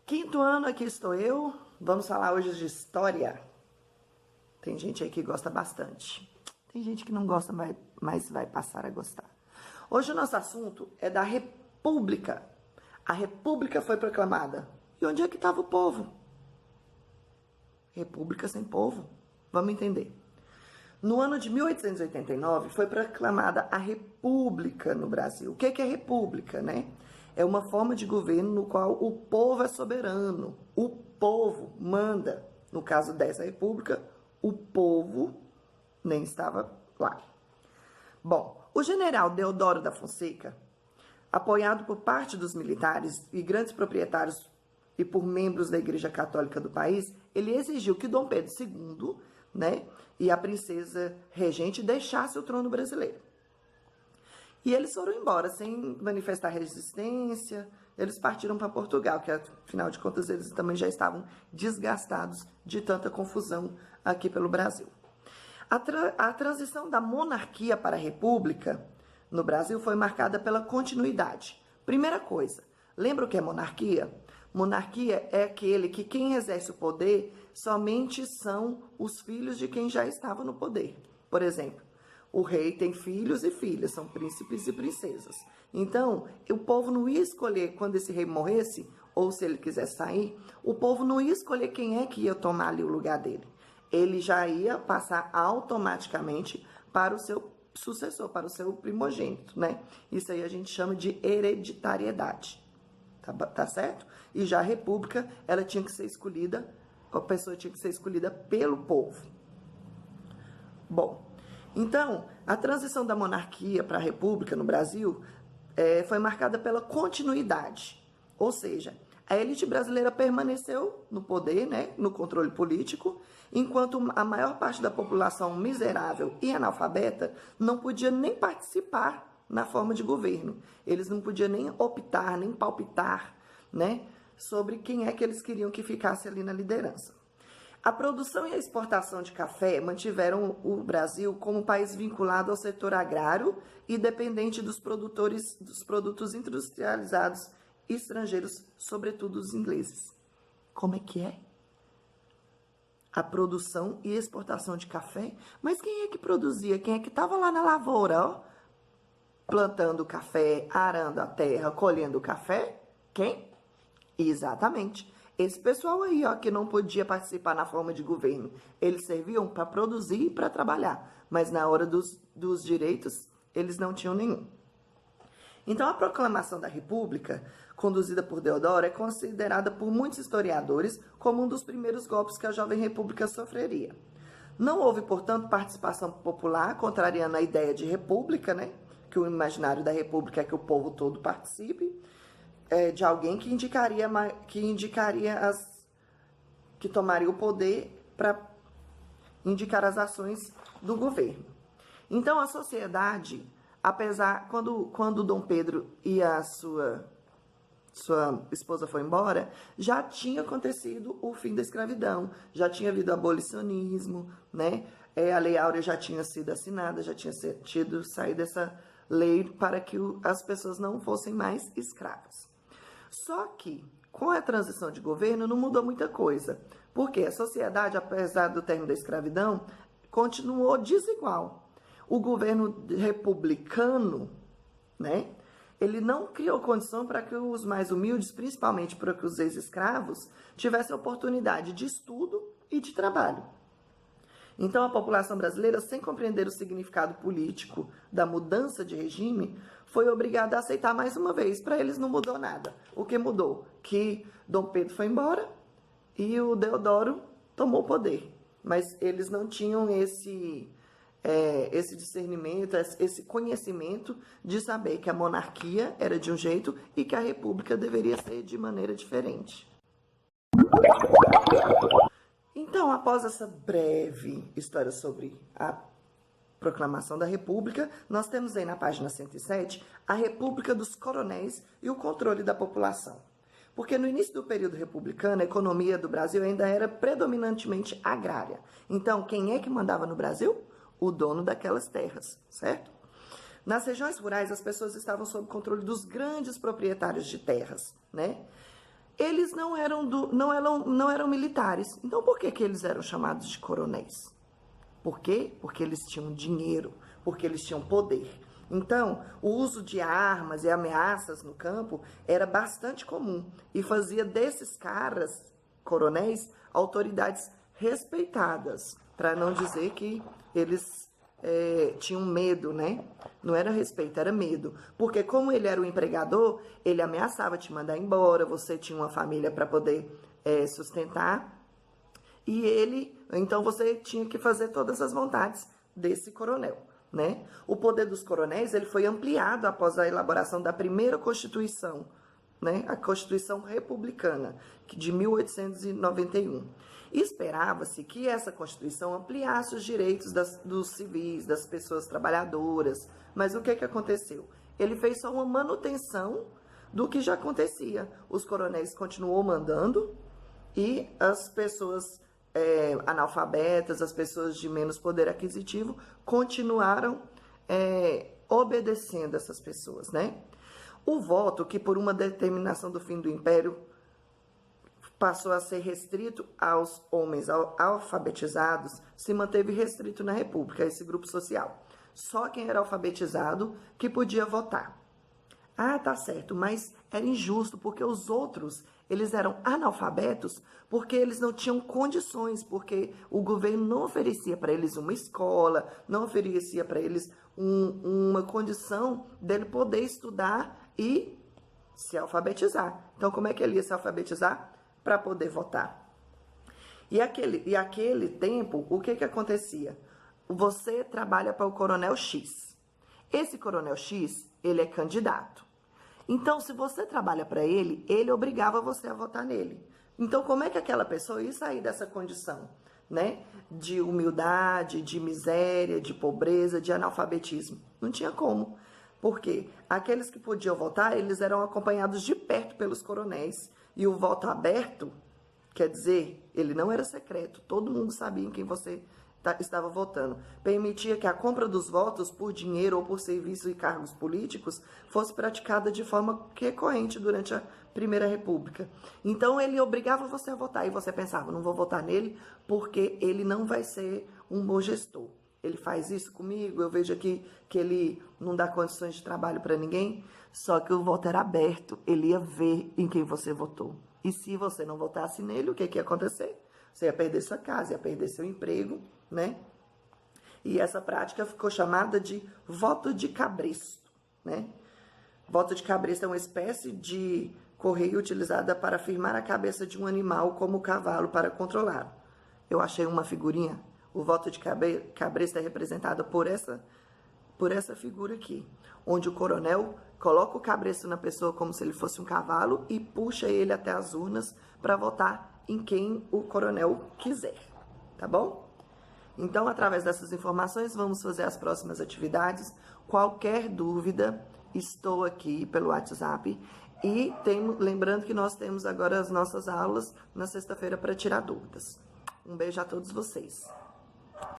Quinto ano, aqui estou eu. Vamos falar hoje de história. Tem gente aí que gosta bastante. Tem gente que não gosta, mas vai passar a gostar. Hoje o nosso assunto é da República. A República foi proclamada. E onde é que estava o povo? República sem povo? Vamos entender. No ano de 1889, foi proclamada a República no Brasil. O que é República, né? É uma forma de governo no qual o povo é soberano. O povo manda. No caso dessa república, o povo nem estava lá. Bom, o general Deodoro da Fonseca, apoiado por parte dos militares e grandes proprietários e por membros da Igreja Católica do país, ele exigiu que Dom Pedro II, né, e a princesa regente deixassem o trono brasileiro. E eles foram embora sem manifestar resistência. Eles partiram para Portugal, que afinal de contas eles também já estavam desgastados de tanta confusão aqui pelo Brasil. A transição da monarquia para a república no Brasil foi marcada pela continuidade. Primeira coisa, lembra o que é monarquia? Monarquia é aquele que quem exerce o poder somente são os filhos de quem já estava no poder. Por exemplo, o rei tem filhos e filhas, são príncipes e princesas. Então, o povo não ia escolher quando esse rei morresse, ou se ele quisesse sair, o povo não ia escolher quem é que ia tomar ali o lugar dele. Ele já ia passar automaticamente para o seu sucessor, para o seu primogênito, né? Isso aí a gente chama de hereditariedade, tá certo? E já a república, ela tinha que ser escolhida, a pessoa tinha que ser escolhida pelo povo. Bom, então, a transição da monarquia para a república no Brasil foi marcada pela continuidade. Ou seja, a elite brasileira permaneceu no poder, né, no controle político, enquanto a maior parte da população miserável e analfabeta não podia nem participar na forma de governo. Eles não podiam nem optar, nem palpitar, né, sobre quem é que eles queriam que ficasse ali na liderança. A produção e a exportação de café mantiveram o Brasil como um país vinculado ao setor agrário e dependente dos produtos industrializados estrangeiros, sobretudo os ingleses. Como é que é? A produção e exportação de café? Mas quem é que produzia? Quem é que estava lá na lavoura, ó? Plantando café, arando a terra, colhendo o café? Quem? Exatamente. Esse pessoal aí, ó, que não podia participar na forma de governo, eles serviam para produzir e para trabalhar, mas na hora dos direitos, eles não tinham nenhum. Então, a proclamação da República, conduzida por Deodoro, é considerada por muitos historiadores como um dos primeiros golpes que a jovem república sofreria. Não houve, portanto, participação popular, contrariando a ideia de república, né? Que o imaginário da república é que o povo todo participe, de alguém que que tomaria o poder para indicar as ações do governo. Então, a sociedade, apesar, quando Dom Pedro e a sua esposa foi embora, já tinha acontecido o fim da escravidão, já tinha havido abolicionismo, né? A Lei Áurea já tinha sido assinada, já tinha saído essa lei para que as pessoas não fossem mais escravas. Só que, com a transição de governo, não mudou muita coisa, porque a sociedade, apesar do término da escravidão, continuou desigual. O governo republicano, né, ele não criou condição para que os mais humildes, principalmente para que os ex-escravos, tivessem oportunidade de estudo e de trabalho. Então, a população brasileira, sem compreender o significado político da mudança de regime, foi obrigada a aceitar mais uma vez. Para eles não mudou nada. O que mudou? Que Dom Pedro foi embora e o Deodoro tomou o poder. Mas eles não tinham esse discernimento, esse conhecimento de saber que a monarquia era de um jeito e que a república deveria ser de maneira diferente. Então, após essa breve história sobre a proclamação da República, nós temos aí na página 107 a República dos Coronéis e o controle da população. Porque no início do período republicano, a economia do Brasil ainda era predominantemente agrária. Então, quem é que mandava no Brasil? O dono daquelas terras, certo? Nas regiões rurais, as pessoas estavam sob controle dos grandes proprietários de terras, né? eles não eram militares. Então, por que eles eram chamados de coronéis? Por quê? Porque eles tinham dinheiro, porque eles tinham poder. Então, o uso de armas e ameaças no campo era bastante comum e fazia desses caras, coronéis, autoridades respeitadas, para não dizer que eles tinham medo, né? Não era respeito, era medo. Porque como ele era o empregador, ele ameaçava te mandar embora, você tinha uma família para poder sustentar, e então você tinha que fazer todas as vontades desse coronel, né? O poder dos coronéis ele foi ampliado após a elaboração da primeira Constituição, né? A Constituição Republicana, de 1891. Esperava-se que essa Constituição ampliasse os direitos dos civis, das pessoas trabalhadoras, mas o que aconteceu? Ele fez só uma manutenção do que já acontecia. Os coronéis continuou mandando e as pessoas analfabetas, as pessoas de menos poder aquisitivo, continuaram obedecendo essas pessoas, né? O voto, que por uma determinação do fim do Império passou a ser restrito aos homens alfabetizados, se manteve restrito na República, esse grupo social. Só quem era alfabetizado que podia votar. Ah, tá certo, mas era injusto, porque os outros, eles eram analfabetos, porque eles não tinham condições, porque o governo não oferecia para eles uma escola, não oferecia para eles uma condição dele poder estudar e se alfabetizar. Então, como é que ele ia se alfabetizar? Para poder votar. E aquele tempo, o que acontecia? Você trabalha para o Coronel X. Esse Coronel X, ele é candidato. Então, se você trabalha para ele, ele obrigava você a votar nele. Então, como é que aquela pessoa ia sair dessa condição, né? De humildade, de miséria, de pobreza, de analfabetismo? Não tinha como. Por quê? Aqueles que podiam votar, eles eram acompanhados de perto pelos coronéis. E o voto aberto, quer dizer, ele não era secreto. Todo mundo sabia em quem você estava votando. Permitia que a compra dos votos por dinheiro ou por serviços e cargos políticos fosse praticada de forma recorrente durante a Primeira República. Então, ele obrigava você a votar. E você pensava, não vou votar nele porque ele não vai ser um bom gestor. Ele faz isso comigo, eu vejo aqui que ele não dá condições de trabalho para ninguém. Só que o voto era aberto, ele ia ver em quem você votou. E se você não votasse nele, o que ia acontecer? Você ia perder sua casa, ia perder seu emprego, né? E essa prática ficou chamada de voto de cabresto, né? Voto de cabresto é uma espécie de correio utilizada para firmar a cabeça de um animal como o cavalo para controlá-lo. Eu achei uma figurinha. O voto de cabresto é representado por essa figura aqui, onde o coronel coloca o cabresto na pessoa como se ele fosse um cavalo e puxa ele até as urnas para votar em quem o coronel quiser, tá bom? Então, através dessas informações, vamos fazer as próximas atividades. Qualquer dúvida, estou aqui pelo WhatsApp. E lembrando que nós temos agora as nossas aulas na sexta-feira para tirar dúvidas. Um beijo a todos vocês.